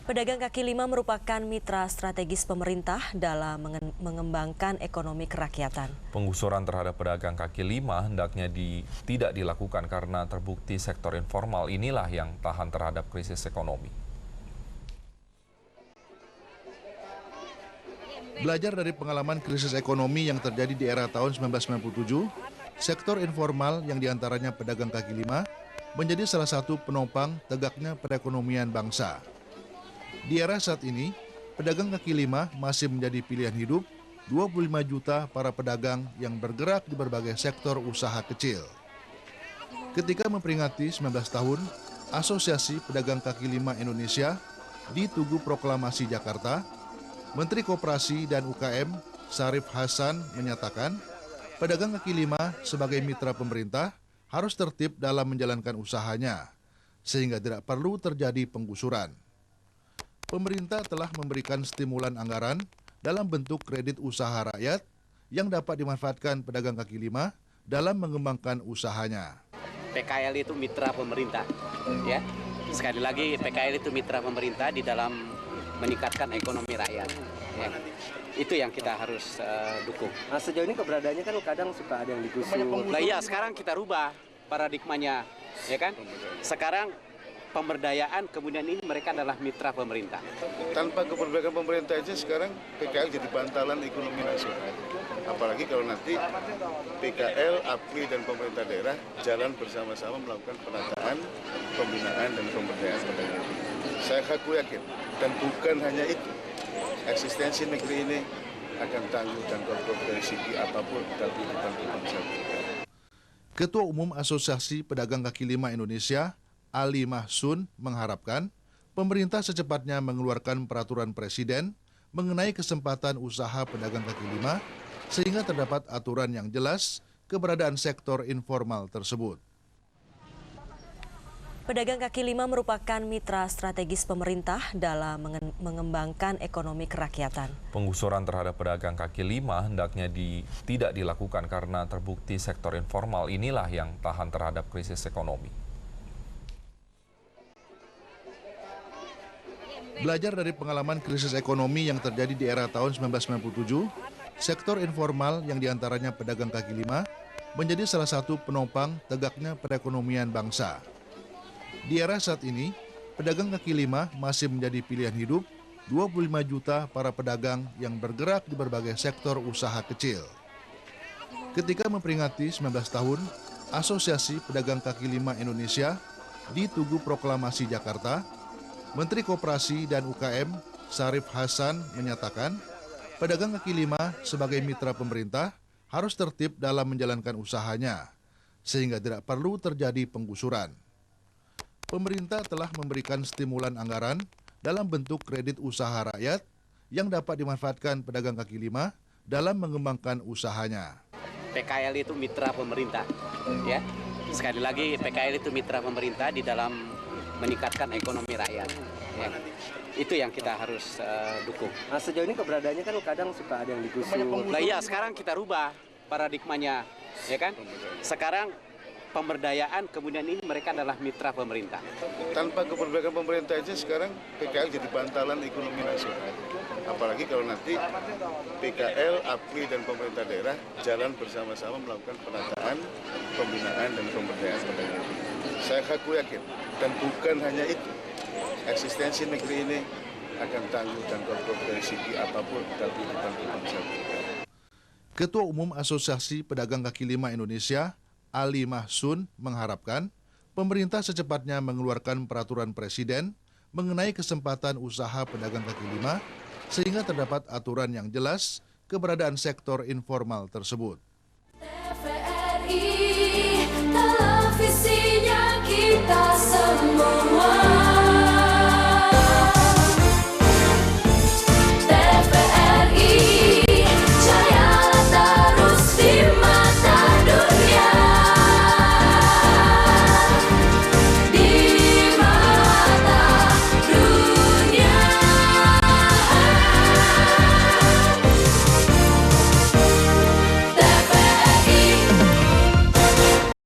Pedagang kaki lima merupakan mitra strategis pemerintah dalam mengembangkan ekonomi kerakyatan. Penggusuran terhadap pedagang kaki lima hendaknya tidak dilakukan karena terbukti sektor informal inilah yang tahan terhadap krisis ekonomi. Belajar dari pengalaman krisis ekonomi yang terjadi di era tahun 1997, sektor informal yang diantaranya pedagang kaki lima menjadi salah satu penopang tegaknya perekonomian bangsa. Di era saat ini, pedagang kaki lima masih menjadi pilihan hidup 25 juta para pedagang yang bergerak di berbagai sektor usaha kecil. Ketika memperingati 19 tahun, Asosiasi Pedagang Kaki Lima Indonesia di Tugu Proklamasi Jakarta, Menteri Koperasi dan UKM Syarif Hasan menyatakan, pedagang kaki lima sebagai mitra pemerintah harus tertib dalam menjalankan usahanya, sehingga tidak perlu terjadi penggusuran. Pemerintah telah memberikan stimulan anggaran dalam bentuk kredit usaha rakyat yang dapat dimanfaatkan pedagang kaki lima dalam mengembangkan usahanya. PKL itu mitra pemerintah, ya. Sekali lagi PKL itu mitra pemerintah di dalam meningkatkan ekonomi rakyat. Ya. Itu yang kita harus dukung. Nah, sejauh ini keberadaannya kan kadang suka ada yang digusur. Nah iya, sekarang kita rubah paradigmanya, ya kan? Sekarang pemberdayaan, kemudian ini mereka adalah mitra pemerintah. Tanpa keberpihakan pemerintah aja sekarang PKL jadi bantalan ekonomi nasional. Apalagi kalau nanti PKL, APRI, dan pemerintah daerah jalan bersama-sama melakukan penataan, pembinaan, dan pemberdayaan pedagang. Saya yakin, dan bukan hanya itu, eksistensi negeri ini akan tangguh dan kokoh dari segi apapun dalam kehidupan bangsa. Ketua Umum Asosiasi Pedagang Kaki Lima Indonesia, Ali Mahsun, mengharapkan pemerintah secepatnya mengeluarkan peraturan presiden mengenai kesempatan usaha pedagang kaki lima sehingga terdapat aturan yang jelas keberadaan sektor informal tersebut. Pedagang kaki lima merupakan mitra strategis pemerintah dalam mengembangkan ekonomi kerakyatan. Penggusuran terhadap pedagang kaki lima hendaknya tidak dilakukan karena terbukti sektor informal inilah yang tahan terhadap krisis ekonomi. Belajar dari pengalaman krisis ekonomi yang terjadi di era tahun 1997, sektor informal yang diantaranya pedagang kaki lima menjadi salah satu penopang tegaknya perekonomian bangsa. Di era saat ini, pedagang kaki lima masih menjadi pilihan hidup 25 juta para pedagang yang bergerak di berbagai sektor usaha kecil. Ketika memperingati 19 tahun, Asosiasi Pedagang Kaki Lima Indonesia di Tugu Proklamasi Jakarta, Menteri Koperasi dan UKM Syarif Hasan menyatakan, pedagang kaki lima sebagai mitra pemerintah harus tertib dalam menjalankan usahanya, sehingga tidak perlu terjadi penggusuran. Pemerintah telah memberikan stimulan anggaran dalam bentuk kredit usaha rakyat yang dapat dimanfaatkan pedagang kaki lima dalam mengembangkan usahanya. PKL itu mitra pemerintah, ya. Sekali lagi PKL itu mitra pemerintah di dalam meningkatkan ekonomi rakyat. Ya. Itu yang kita harus dukung. Nah, sejauh ini keberadaannya kan kadang suka ada yang digusur. Nah iya, sekarang kita rubah paradigmanya, ya kan? Sekarang pemberdayaan, kemudian ini mereka adalah mitra pemerintah. Tanpa keberpihakan pemerintah aja sekarang PKL jadi bantalan ekonomi nasional. Apalagi kalau nanti PKL, APRI, dan pemerintah daerah jalan bersama-sama melakukan penataan, pembinaan, dan pemberdayaan pedagang. Saya yakin, dan bukan hanya itu, eksistensi negeri ini akan tangguh dan kokoh dari segi apapun dalam kehidupan bangsa. Ketua Umum Asosiasi Pedagang Kaki Lima Indonesia, Ali Mahsun, mengharapkan pemerintah secepatnya mengeluarkan peraturan presiden mengenai kesempatan usaha pedagang kaki lima sehingga terdapat aturan yang jelas keberadaan sektor informal tersebut. TVRI